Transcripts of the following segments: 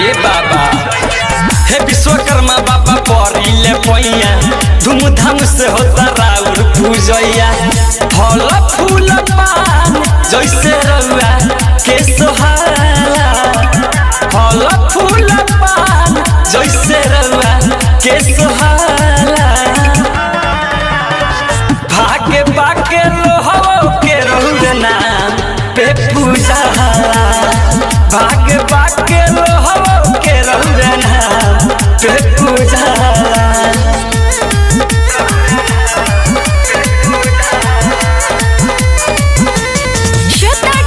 ए बाबा हे विश्वकर्मा बाबा परिले पैया धूमधाम से होता राउर पूजैया फल फूल पान जैसे रउआ के सोहाला फल फूल पान जैसे रउआ के सोहाला भागे बाके लोहो के रउआ नाम पे पूजा भागे बाके लोहो के रउआ नाम पे पूजा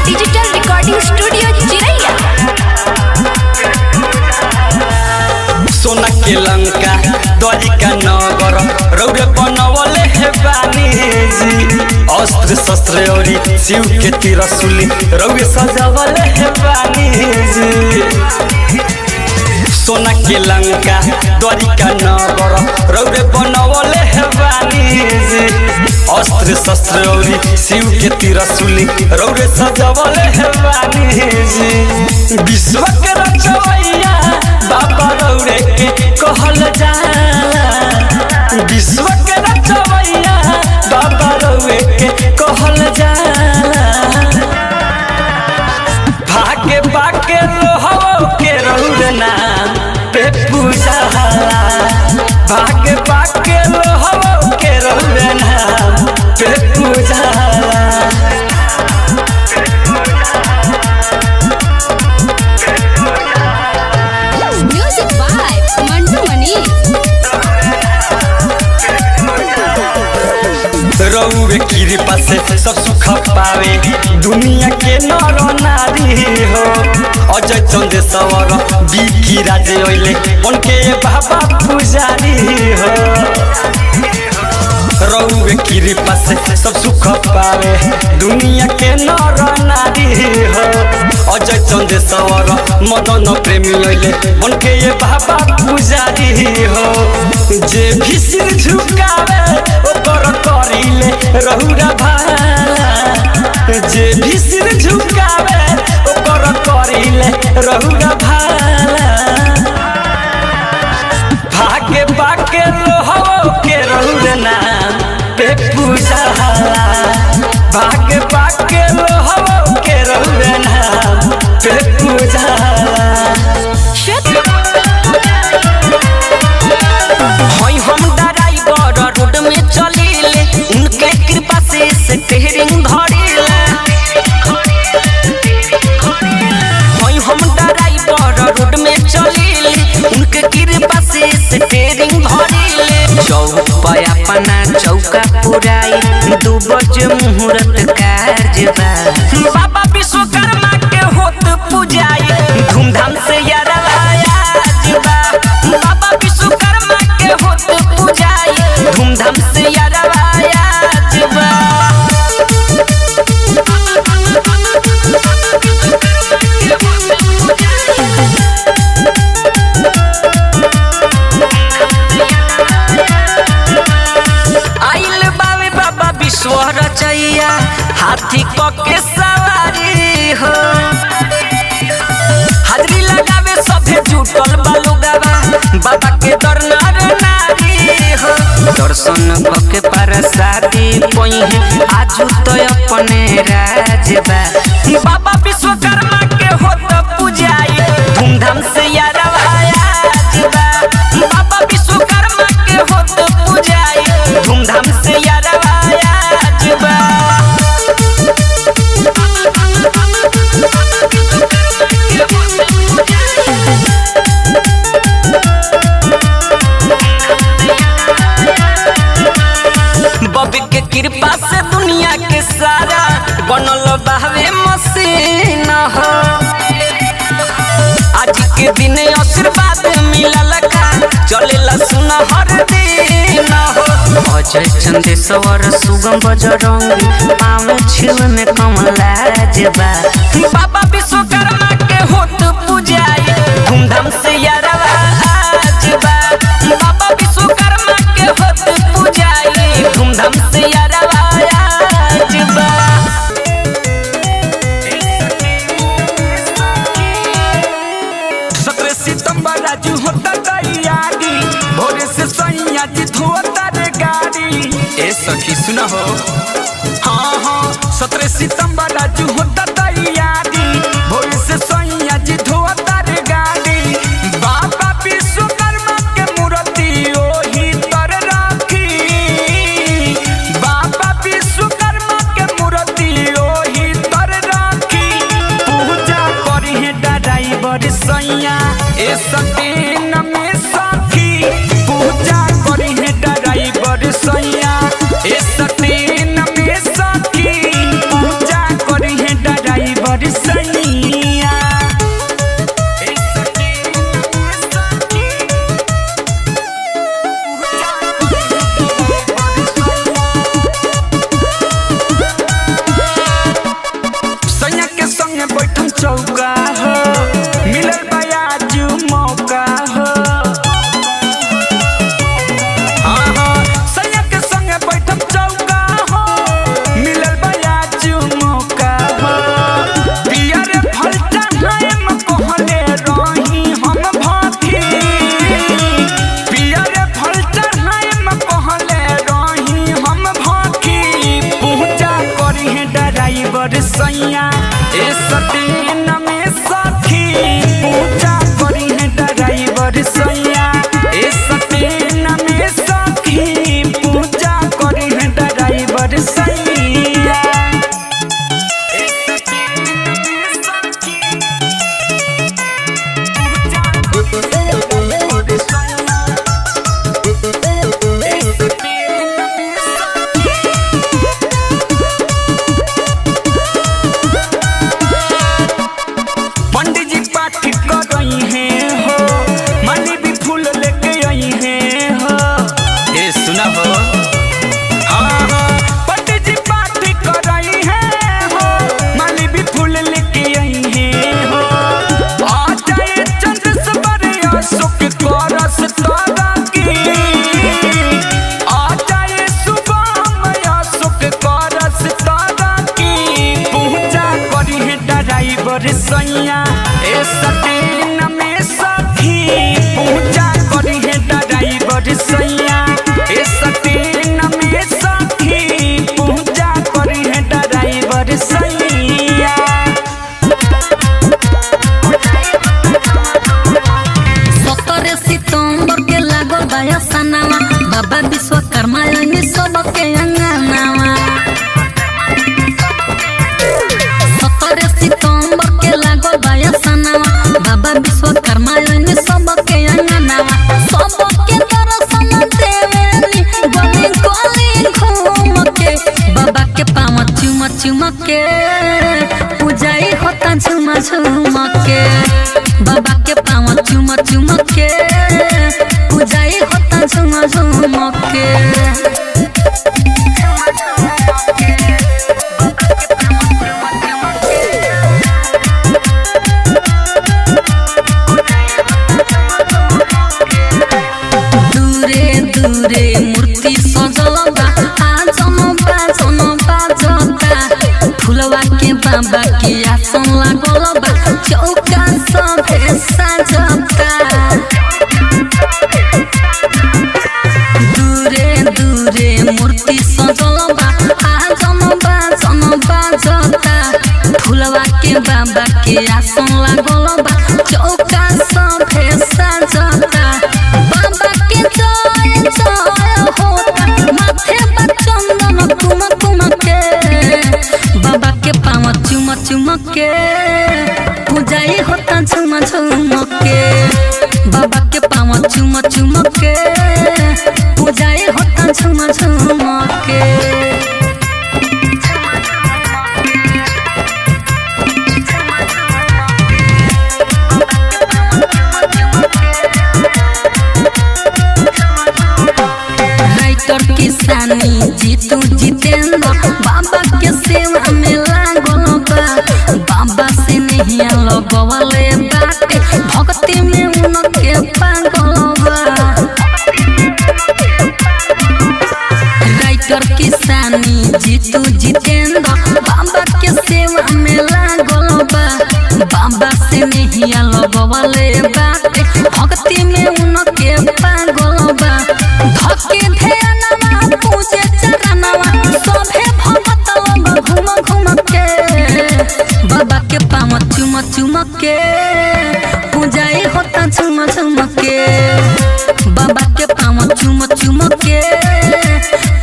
डिजिटल रिकॉर्डिंग स्टूडियो चिरैया सोना के लंका द्वारिका नगर रौरे बनवले हे बानी जी अस्त्र शस्त्र और शिव के त्रिशूल रौरे सजावले हे बानी जी सोना के लंका द्वारिका नगर रौरे बनवले हे बानी जी अस्त्र शस्त्र और शिव के त्रिशूल रौरे सजावले हे बानी जी विश्व के रचवैया बाबा रौरे के कहल जाला विश्व के रचवैया बाबा रौरे के कहल जाला भागे बाके लोहो के रौरे नाम पे पूजा भागे बाके लोहो के रौरे नाम पे पूजा म्यूजिक बाय मंटू मनी रउवे कृपा से सब सुख पावे दुनिया के नर नारी हो अजय चंदेश्वर बिकी राजे ओइले उनके बाबा पुजारी हो रउवे कृपा से सब सुख पावे दुनिया के नर नारी हो अजय चंदेश्वर मदन प्रेमी ओइले उनके बाबा पुजारी हो जे भी सिर झुकावे ओकर करिले रहुरा भाला जे भी सिर झुकावे ओकर करिले रहुरा भाला भागे बाके लोहो के रहुरा नाम पे पूजा भागे बाके लोहो के रहुरा नाम पे पूजा हम ड्राइवर रोड में चलीले उनके कृपा से स्टीयरिंग धरिले हम ड्राइवर रोड में चलीले उनके कृपा से स्टीयरिंग धरिले चौक पे अपना चौका पुराई 2 बजे मुहूर्त कार्य बाबा विश्वकर्मा के होत पूजाई धूमधाम से बाबा विश्वकर्मा के होत पूजाई धूमधाम से आइल बाबे बाबा विश्व रचैया हाथी के सवारी हो हाजरी लगावे सभे जुटल बालुगावा बाबा के दरनार नारी हो दर्शन के प्रसादी पही आजू तो अपने राजबा बाबा विश्वकर्मा के होत पूजाई धूमधाम से बाबा विश्वकर्मा के होत पूजाई धूमधाम से बबी के कृपा से दुनिया के सारा बनल बहवे मशीन हो आज के दिन आशीर्वाद मिलल का चलेला सुन हर दिन हो अजय चंदेश्वर सुगम बजरंगी पावे छिल में कमला जबा बाबा विश्वकर्मा के होत पूजाई धूमधाम से बाबा विश्वकर्मा के होत पूजाई धूमधाम से सत्र ए सखी सुना हो हाँ हाँ 17 सितंबर राजू होता तैयारी भोर से सैया जी धोता रे गाड़ी बाबा विश्वकर्मा के मूर्ति ओही तर राखी बाबा विश्वकर्मा के मूर्ति ओही तर राखी पूजा करी है ड्राइवर सैया ए सतीन में सखी पूजा करी है ड्राइवर सैया ए सतीन में सखी पूजा करी है ड्राइवर सैया ए सतीन में सखी पूजा सैया के संगे बैठम चौका हो मिलल बयाजू मौका हो हाँ हाँ सैया के संगे बैठम चौका हो मिलल बयाजू मौका हो पियर फलटा हम कहले रही हम भाथी पियर फलटा हम कहले रही हम भाथी पूजा करी है ड्राइवर सैया ए सतीन में सखी पूजा करी है ड्राइवर सैया ए सतीन में सखी पूजा करी है ड्राइवर सैया ए सतीन में सखी पूजा करी है ड्राइवर सैया ए सतीन में सखी पंडित जी पाठ कर रही हैं हो माली भी फूल लेके आई हैं हो ए सुना हो हाँ हाँ पंडित जी पाठ कर रही हैं हो माली भी फूल लेके आई हैं हो आ जाए चंद्र अशोक करस तारा की आ जाए सुबह अशोक करस तारा की पूजा करी है ड्राइवर सैया ए सतीन में सखी पूजा करी है ड्राइवर सैया ए सतीन में सखी पूजा करी है ड्राइवर सैया 17 सितंबर के लागल बाया सनावा बाबा विश्वकर्मा यानी सबके अंगनावा 17 सितंबर के लागल बाया सनावा बाबा विश्वकर्मा यानी सबके अंगनावा सबके दर्शन देवेनी गली गली घूम के बाबा के पाँव चुम चुम के पूजाई होता झुम झुम के बाबा के पाँव चुम चुम के पूजाई होता झुम झुम के दूरे दूरे मूर्ति सजल बा आजन बाजन बाजता फुलवा के बाबा के आसन लागल बा चौका सभे साजता दूरे दूरे मूर्ति सजल बा आजन बाजन बाजता फुलवा के बाबा के आसन लागल बा चौका सभे साजता बाबा के जय जय होता माथे पर चंदन कुम कुम के बाबा के पाँव चुम चुम के पूजाई होता झुम झुम के बाबा के पाँव चुम चुम के पूजाई होता झुम झुम के राइटर किसानी जीतू जितेंद्र बाबा के सेवा में लागल बा बाबा से नहीं लगवले बाटे भक्ति में उनके पागल बा राइटर किसानी जीतू जितेंद्र बाबा के सेवा में लागल बा बाबा से नहीं लगवले बाटे भक्ति में उनके पागल बा धके ध्यान पूजे बाबा के पाँव चुम चुम के पूजाई होता झुम झुम के बाबा के पाँव चुम चुम के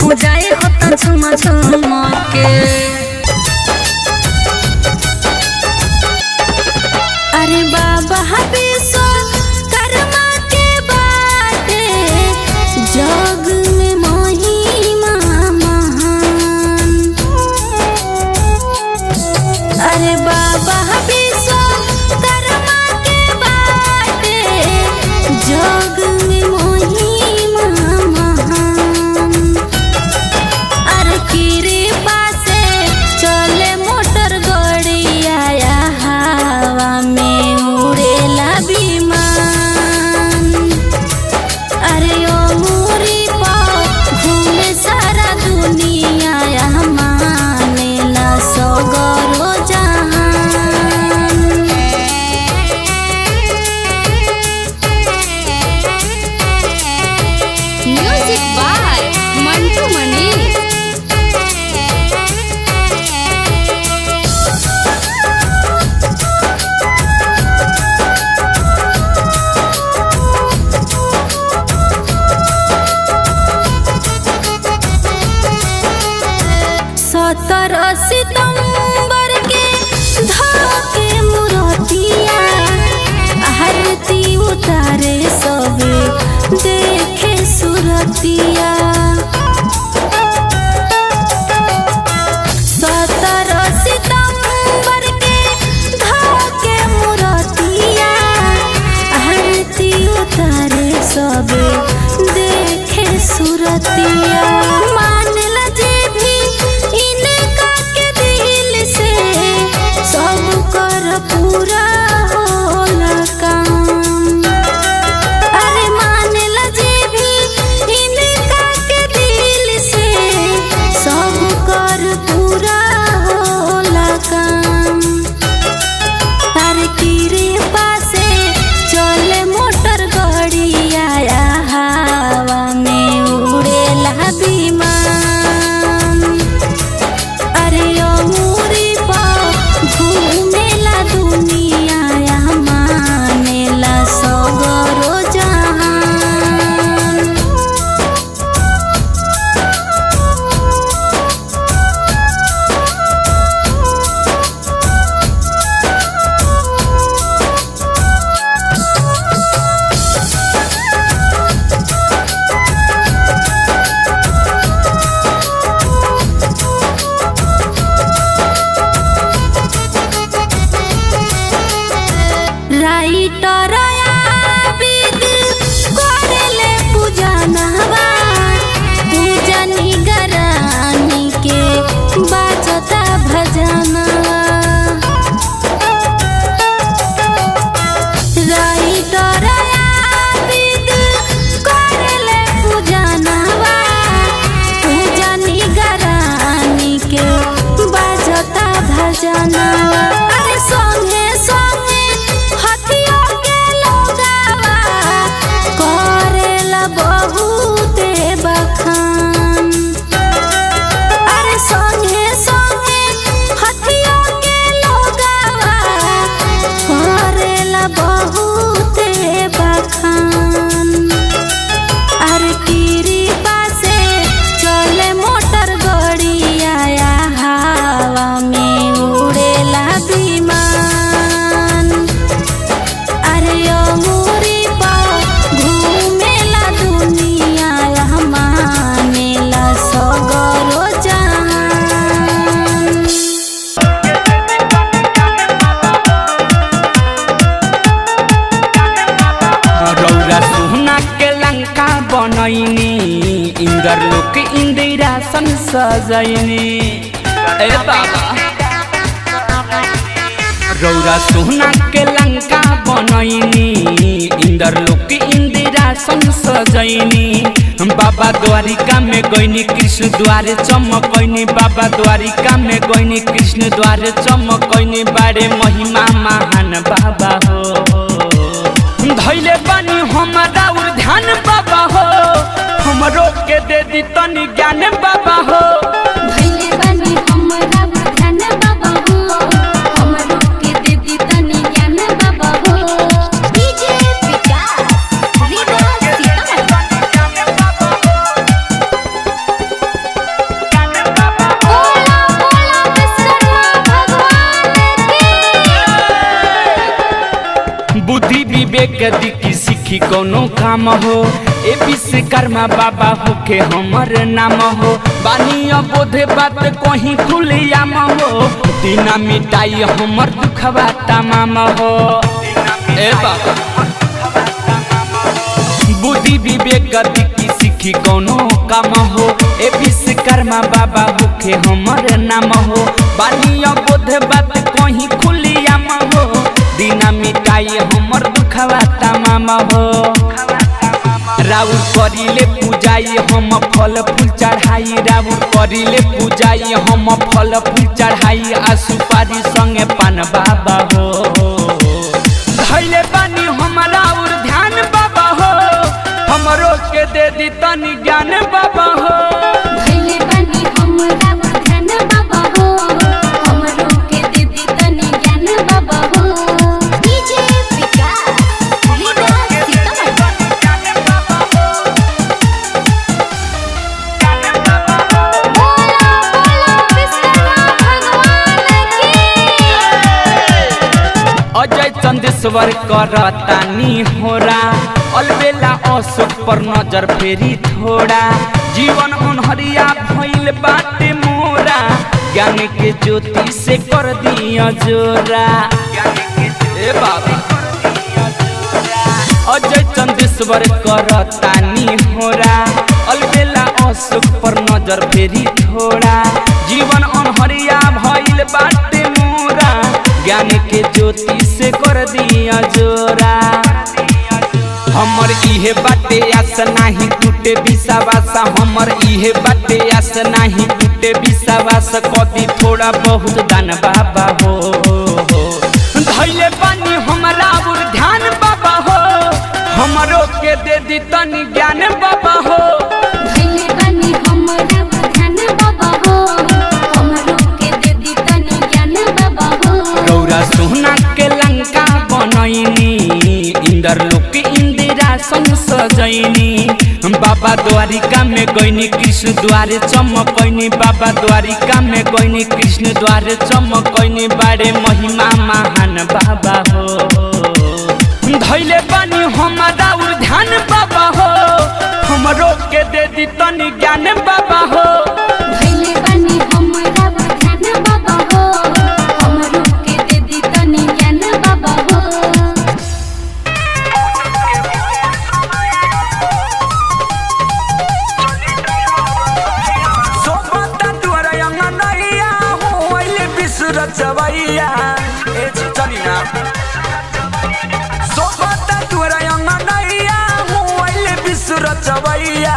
पूजाई होता झुम झुम के। अरे बाबा विश्वकर्मा के बाटे जग में महिमा महान। अरे बाबा विश्वकर्मा के बाटे जग में महिमा महान। अरे कृपा से चले मोटर गड़िया हवा में उड़ेला विमान। अरे ओ मुरी पर घूमे सारा दुनिया मानेला सगरो जहान। म्यूजिक बाय मंटू मनी। सत्रह सितंबर के धोके मुरतिया आरती उतारे सबे देखे सुरतिया। 17 सितंबर के धोके मुरतिया आरती उतारे सबे देखे सुरतिया। मानला जे भी इनका के दिल से सब कर पूरा होला काम। अरे मानला जे भी इनका के दिल से सब कर पूरा होला काम। अरे कृपा से चले मोटर गड़िया हवा में उड़ेला विमान। अरे ओ मुरी पर घूमेला दुनिया मानेला सगरो जहान। राइटर आबिद करेले पूजनवा पूजा निगरानी के बाजता भजनवा। राइटर आबिद करेले पूजनवा पूजा निगरानी के बाजता भजनवा। अरे संगे संगे हथिया के लोगावा करेला बहुते बखान। अरे संगे संगे हथिया के लोगावा करेला बहुते बखान। अरे कृपा से चले मोटर गड़िया हवा में उड़ेला विमान। अरे ओ मुरी पर घूमेला दुनिया मानेला सगरो जहान। रौरा सोहना के लंका बनैनी इंदर लोक इंदिरासन सजैनी। ए बाबा रौरा सोहना के लंका बनैनी इंदर लोक इंदिरासन सजैनी। बाबा द्वारिका में गईनी कृष्ण द्वारे चमकैनी। बाबा द्वारिका में गईनी कृष्ण द्वारे चमकैनी। बारे महिमा महान बाबा हो धैले बानी हमारा उर ध्यान बाबा हो हमरो के दे दी तनी ज्ञान बाबा हो। भइले बानी हमरा ध्यान बाबा हो हमरो बुद्धि विवेक दिखी सीखी कोनो काम हो ए विश्वकर्मा बाबा होके हमर नाम हो बानी बोधे बात कहीं खुलियाम हो दीना मिटाई हमर दुखवा तमाम हो ए बाबा बुद्धि विवेक दिखी सीखी कोनो काम हो ए विश्वकर्मा बाबा होके हमर नाम हो बानी बोधे बात कहीं खुलियाम हो दीना मिटाई हमर दुखवा तमाम हो राउर करिले पूजाई हम फल फूल चढ़ाई राउर करिले पूजाई हम फल फूल चढ़ाई आ सुपारी संगे पान बाबा हो धैले बानी हमरा और ध्यान बाबा हो हमरो के दे दी तनी ज्ञान बाबा हो धैले बानी हमरा और ध्यान बाबा हो हमरो के दे दी तनी ज्ञान बाबा हो डीजे विकास लीडर अजय चंदेश्वर करतानी होरा अलबेला अशोक पर नजर फेरी थोड़ा जीवन अनहरिया भइल बाटे मोरा ज्ञान के ज्योति से कर दिया जोरा ए बाबा अजय चंदेश्वर करतानी होरा अलबेला अशोक पर नजर फेरी थोड़ा जीवन अनहरिया भइल बाटे मोरा ज्ञान के ज्योति से कर दिया जोरा हमर इहे बाटे आस नाही टूटे विश्वास हमर इहे बाटे आस नाही टूटे विश्वास कदी थोड़ा बहुत दान बाबा हो धैले पानी हमरा और ध्यान बाबा हो हमरो के दे दी तनी ज्ञान बाबा हो धैले बानी हमरा और ध्यान बाबा हो हमरो के दे दी तनी ज्ञान बाबा हो रौरा सोना के लंका बनैनी इंदर लोक इंदिरा सन सजैनी बाबा द्वारिका में गईनी कृष्ण द्वारे चमकैनी बाबा द्वारिका में गईनी कृष्ण द्वारे चमकैनी बारे महिमा महान बाबा हो धैले बानी हमरा और ध्यान बाबा हो हमरो के दे दी तनी ज्ञान बाबा हो धैले बानी हमरा और ध्यान बाबा हो हमरो के दे दी तनी ज्ञान बाबा हो सोबता दुआरा अंगनैया होइले बिसुर चवैया ए चली ना सोबता दुआरा अंगनैया होइले बिसुर चवैया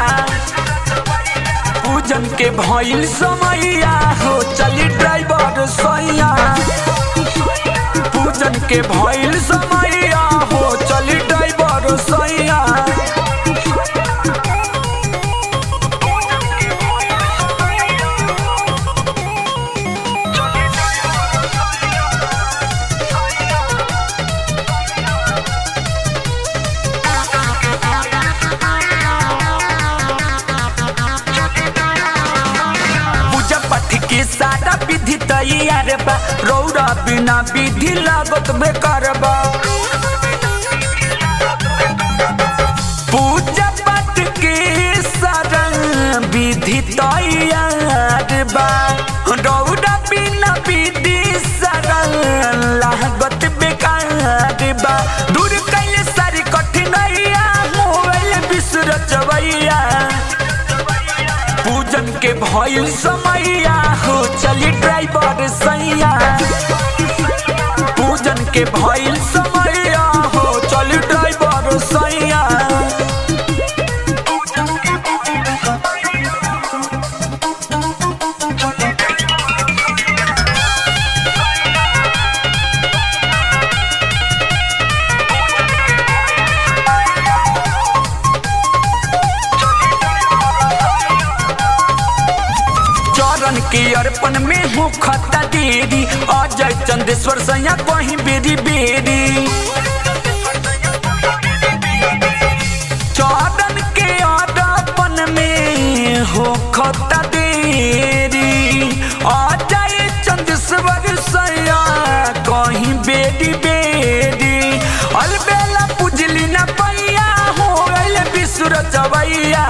पूजन के भइल समैया हो चली ड्राइवर सैया पूजन के भइल समैया हो चली ड्राइवर सैया के सारा विधि तैयार बा रौरा बिना विधि लागत बेकार बा पूजा पाठ के सारा विधि तैयार बा रौरा बिना विधि सारा लागत बेकार बा दूर कैले सारी कठिनाइया होइल बिसुर चवैया पूजन के भइल समैया हो चली ड्राइवर सैया पूजन के भइल समैया हो चली ड्राइवर सैया के अर्पण में हो खता देरी अजय चंदेश्वर सैया कहीं बेरी बेरी चरण के अर्पण में हो खता देरी अजय चंदेश्वर सैया कहीं बेरी बेरी अलबेला रचवैया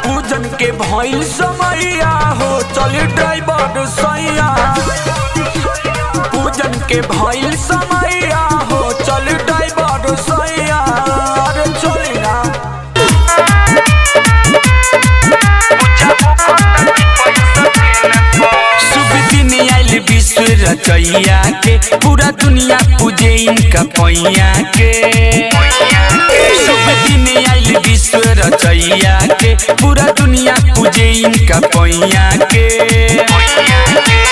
पूजन के भइल समैया हो चली ड्राइवर सैया पूजन के भइल समैया हो चली ड्राइवर सैया अरे चली ना विश्व रचैया के पूरा दुनिया पूजे इनका पैया के शुभ दिन आइल विश्व रचैया के पूरा दुनिया पूजे इनका पैया के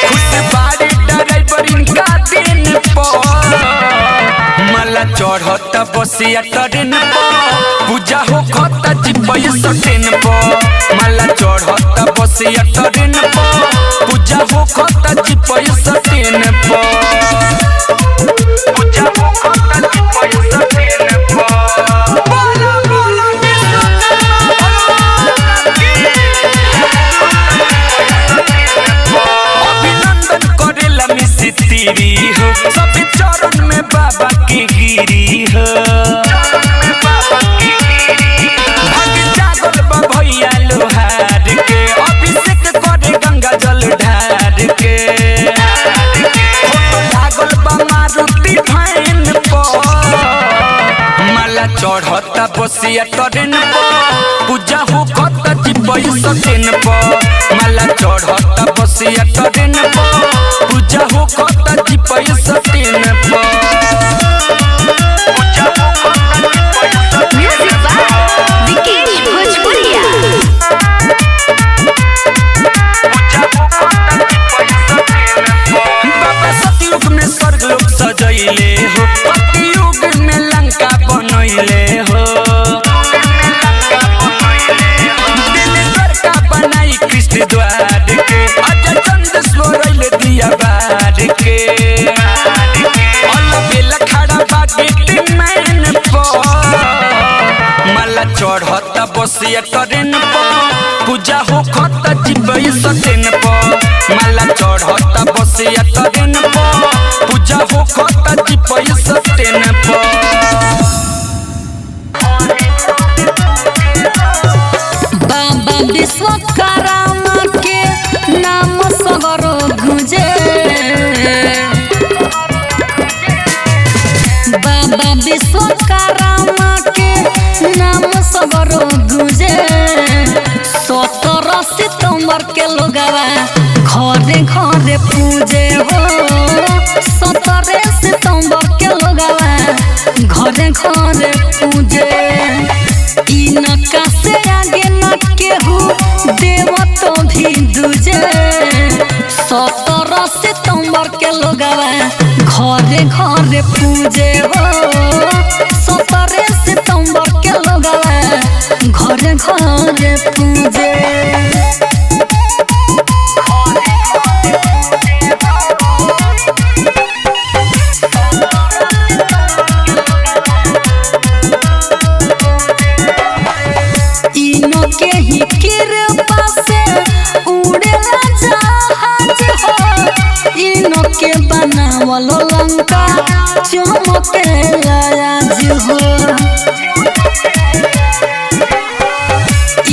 खुश बारी ड्राइवर इनका दिन पर मला चढ़ता बसिया ट्रेन पर पूजा हो खता चिपैया ट्रेन पर मला चढ़ता बसिया ट्रेन पर पूजा हो खता चिपैया ट्रेन पर पूजा हो खता चिपैया ट्रेन पर बोला बोला अभिनंदन करेला मिस्त्री हो सब चरण में बाबा की गिरी हो भाग जागल बा भैया लोहार के अभिषेक करे गंगा जल ढार के लागल बा मारुति भैन पर माला चढ़ता बसिया ट्रेन पर पूजा हो खता चिपैया ट्रेन पर माला चढ़ता बसिया ट्रेन पर पूजा हो खता चिपैया ट्रेन पर म्यूजिक बाय विकेश भोजपुरिया बाबा सतयुग में स्वर्ग लोक सजैले हो कलयुग में लंका बनैले हो दिल का बनाई कृष्ण द्वार के अजय चंद सोरैले दिया बार के अलबेला खड़ा बागे मैन पर माला चढ़ता बसिया ट्रेन पर पूजा हो खता चिपैया ट्रेन पर माला चढ़ता बसिया ट्रेन पर पूजा हो खता चिपैया ट्रेन पर बाबा विश्वकर्मा के नाम सगरो गुंजे बाबा विश्वकर्मा के नाम सगरो गुंजे 17 सितंबर के लोगवा घरे घरे पूजे हो 17 सितंबर के लोगवा घरे घरे पूजे इनका से आगे न केहू देव तो भी दूजे 17 सितंबर के लोगवा घरे घरे पूजे हो 17 सितंबर के लोगवा घरे घरे पूजे इनके ही कृपा से उड़ेला जहाज हो इनके बनावल लंका चमकेला आज हो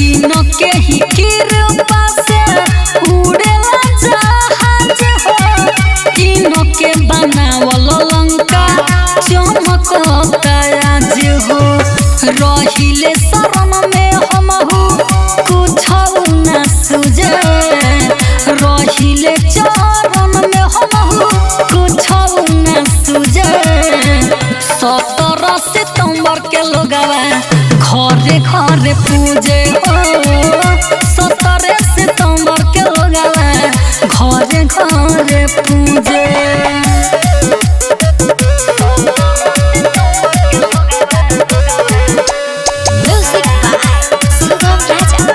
इनके ही कृपा से उड़ेला जहाज हो इनके बनावल लंका चमकता आज हो रहिले शरण में हमहू कुछ न सुझे रहिले चरण में हमहू कुछ न सुझे 17 सितंबर के लोगवा घरे घरे पूजे हो 17 सितंबर के लोगवा घरे घरे पूजे म्यूजिक बाय सुगम राजा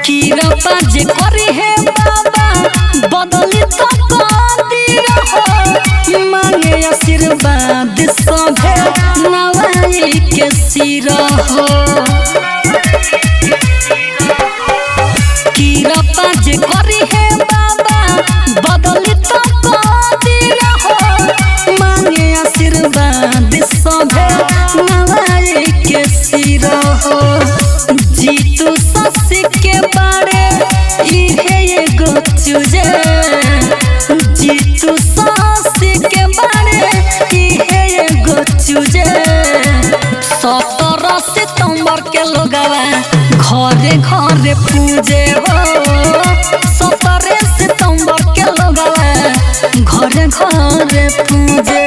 कृपा जे करे है बाबा बदली तो कदीर हो मांगे आशीर्वाद सभे नवाई के सिर हो कृपा जे करे है बाबा बदली तो कदीर हो मांगे आशीर्वाद घरे पूजे हो 17 सितंबर के लोगवा घरे घरे पूजे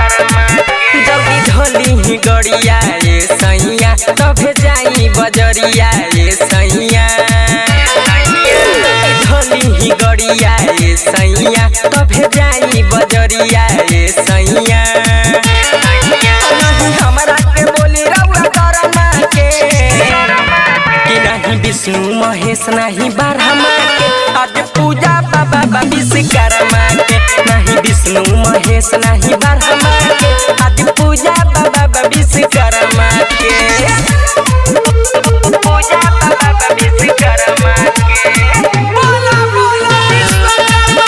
जल्दी ढोली ही गड़िया ये सैया तभे जाई बजरिया ये सैया ढोली ही गड़िया ये सैया तभे जाई बजरिया ये सैया नहीं हमरा के बोली रउआ करमा के कि नहीं विष्णु महेश नहीं ब्रह्मा के आज पूजा बाबा विश्वकर्मा के नहीं विष्णु महेश नहीं ब्रह्मा के आज पूजा बाबा विश्वकर्मा के पूजा बाबा विश्वकर्मा के बोला बोला विश्वकर्मा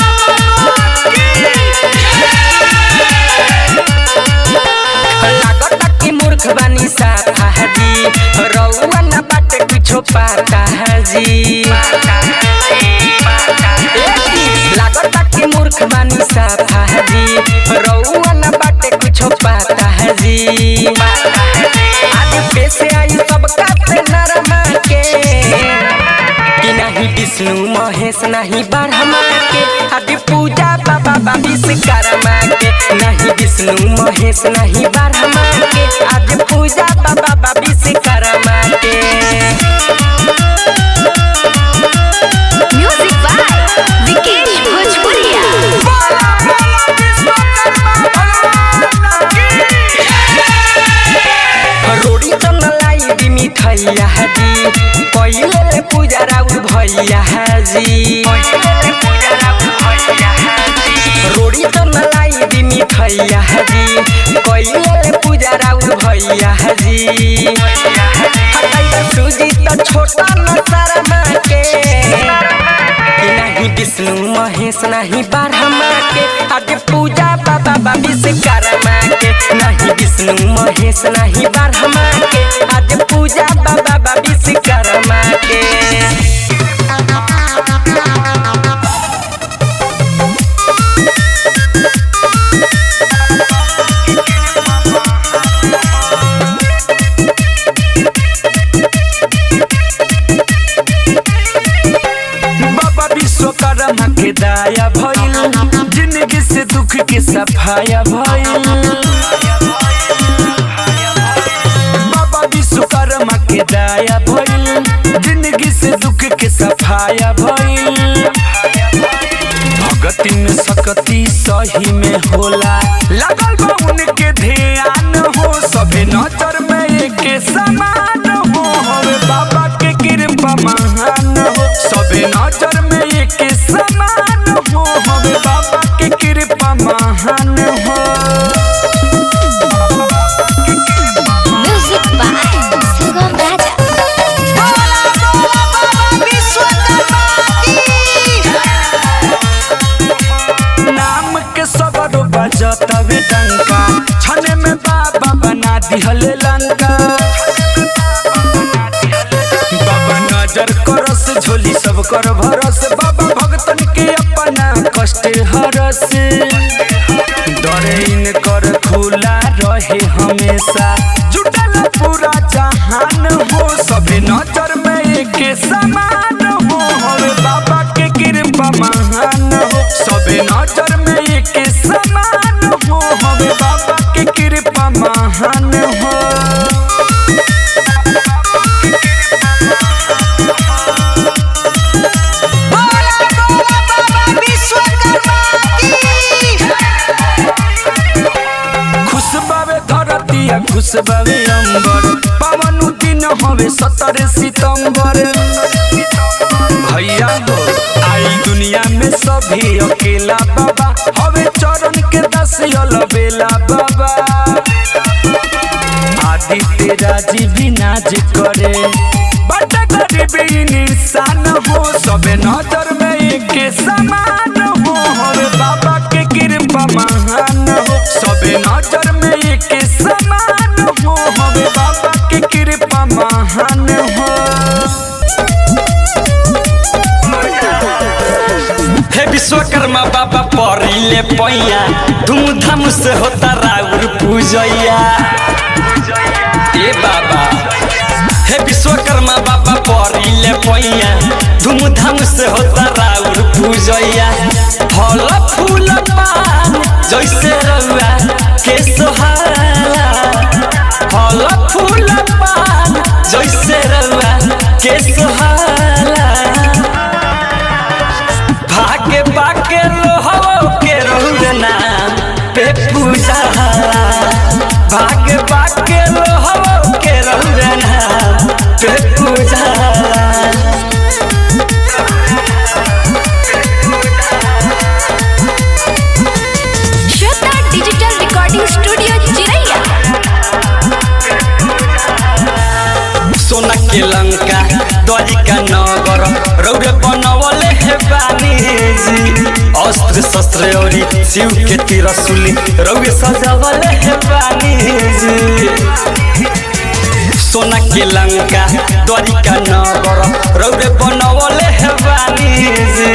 लागत की मूर्ख बानी साफा जी रउआ न बाटे कुछो पाता जी लागत की मूर्ख बानी साफा जी रउआ न बाटे कुछो पाता जी आज कैसे आई सबका नरमा के कि नहीं विष्णु महेश नहीं ब्रह्मा के आज पूजा बाबा विश्वकर्मा के नहीं विष्णु महेश नहीं ब्रह्मा के आज पूजा बाबा विश्वकर्मा के म्यूजिक बाय विकेश भोजपुरिया रोड़ी तो न लाई दी मिठैया जी पहिले पूजा राउर भैया जी रोड़ी तो न लाई दी मिठैया जी पहिले पूजा राउर भैया जी सूजी तो छोटा न शर्मा के कि नहीं विष्णु महेश नहीं ब्रह्मा के आज पूजा बाबा विश्वकर्मा के नहीं विष्णु महेश नहीं ब्रह्मा के आज पूजा बाबा विश्वकर्मा के बाबा विश्वकर्मा के दया भइल जिंदगी से दुख के सफाया भइल बाबा विश्वकर्मा के दया भइल जिंदगी से दुख के सफाया भइल भगती में सकती सही में होला लगल बा उनके ध्यान हो सभे नजर में एक समान हो हवे बाबा के कृपा महान हो सभे नजर में एक समान हो हवे बाबा के कृपा महान हो म्यूजिक बाय सुगम राजा नाम के सबरो बजतवे डंका छने में बाबा बना दिहल लंका बाबा नजर करस झोली सब कर भरस बाबा भगतन के अपना कष्ट हरस डरे इन कर खुला रहे हमेशा जुटल पूरा जहान हो सभे नजर में एक समान हो हवे बाबा के कृपा महान हो सभे नजर में एक समान हो हवे बाबा के कृपा महान हो खुशबावे धरतिया खुशबावे अंबर पवन दिन हवे 17 सितंबर भैया हो आई दुनिया में सभी अकेला बाबा हवे चरण के दसियल बेला बाबा आदित्य राजीव नाज करे बट गरीबी निशान हो सबे नजर में एक समान हो हवे बाबा के कृपा महान हो सबे नजर में एक समान हो हवे बाबा के कृपा महान हो हे विश्वकर्मा बाबा परिले पैया धूमधाम से होता राउर पूजैया ए बाबा हे विश्वकर्मा बाबा परिले पैया धूमधाम से होता राउर पूजैया फल फूल पान जैसे रउआ के सोहाला फल फूल पान जैसे रउआ के सोहाला भागे बाके लोहो के रउर नाम पे पूजा भागे बाके लोहो के रउर नाम पे पूजा श्वेता डिजिटल रिकॉर्डिंग स्टूडियो चिरैया। सोना के लंका द्वारिका नगर रौरे बनवले हे बानी जी अस्त्र शस्त्र औरी शिव के त्रिशूली रौरे सजावले हे बानी जी सोना के लंका द्वारिका नगर रौरे बनवले हे बानी जी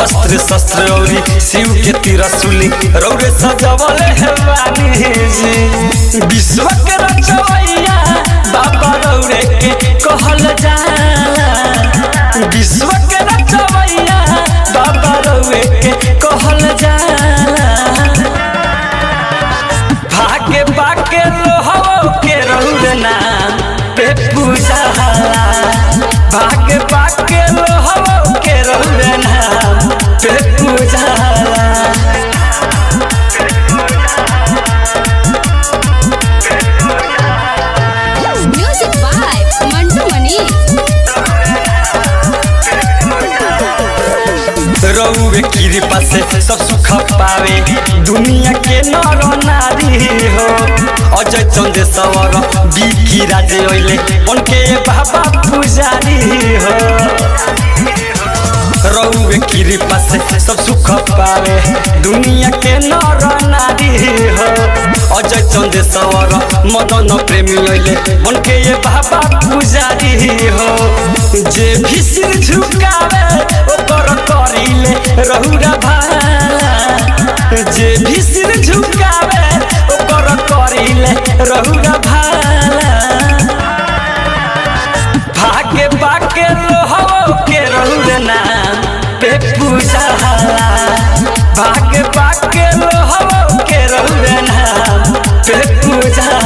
अस्त्र शस्त्र औरी शिव के त्रिशूली रौरे सजावले हे बानी जी विश्व के रचवैया बाबा रौरे के कहल जाला विश्व के रचवैया बाबा रौरे के कहल जाला भागे बाके लोहो के रौर नाम पे पूजा भागे बाके लोहो के रौर नाम पे पूजा म्यूजिक बाय मंटू मनी। रउवे कृपा से सब सुख पावे दुनिया के नर नारी हो अजय चंदेश्वर बिकी राजे ओइले उनके बाबा पुजारी हो रउवे कृपा से सब सुख पावे दुनिया के नर नारी हो अजय चंदेश्वर मदन प्रेमी ओइले उनके बाबा पुजारी हो जे भी सिर झुकावे ओकर करिले रहुरा भाला जे भी सिर झुकावे ओकर करिले रहुरा भाला भागे बाके लोहो के रहुर नाम पे पूजा भागे बाके लोहो के रहुर नाम पे पूजा